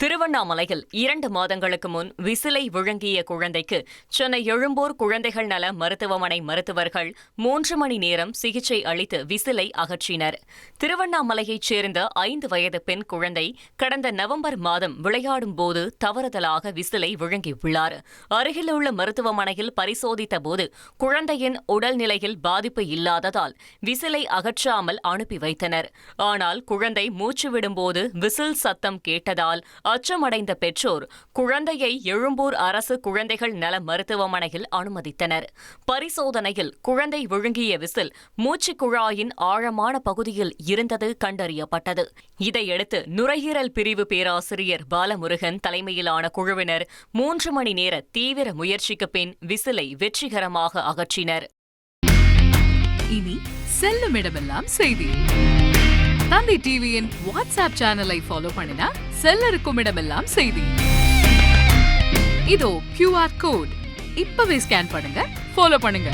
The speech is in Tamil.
திருவண்ணாமலையில் 2 மாதங்களுக்கு முன் விசிலை விழுங்கிய குழந்தைக்கு சென்னை எழும்பூர் குழந்தைகள் நல மருத்துவமனை மருத்துவர்கள் 3 மணி நேரம் சிகிச்சை அளித்து விசிலை அகற்றினர். திருவண்ணாமலையைச் சேர்ந்த 5 வயது பெண் குழந்தை கடந்த நவம்பர் மாதம் விளையாடும் போது தவறுதலாக விசிலை விழுங்கியுள்ளார். அருகிலுள்ள மருத்துவமனையில் பரிசோதித்த போது குழந்தையின் உடல்நிலையில் பாதிப்பு இல்லாததால் விசிலை அகற்றாமல் அனுப்பி வைத்தனர். ஆனால் குழந்தை மூச்சு விடும்போது விசில் சத்தம் கேட்டதால் அச்சமடைந்த பெற்றோர் குழந்தையை எழும்பூர் அரசு குழந்தைகள் நல மருத்துவமனையில் அனுமதித்தனர். பரிசோதனையில் குழந்தை விழுங்கிய விசில் மூச்சுக் குழாயின் ஆழமான பகுதியில் இருந்தது கண்டறியப்பட்டது. இதையடுத்து நுரையீரல் பிரிவு பேராசிரியர் பாலமுருகன் தலைமையிலான குழுவினர் 3 மணி நேர தீவிர முயற்சிக்கு பின் விசிலை வெற்றிகரமாக அகற்றினர். இனி செல்லும் இடமெல்லாம் செய்தி. தந்தி டிவியின் வாட்ஸ்அப் சேனலை ஃபாலோ பண்ணினா செல்ல இருக்கும் இடமெல்லாம் செய்தி. இதோ QR கோட் இப்பவே ஸ்கேன் பண்ணுங்க, ஃபாலோ பண்ணுங்க.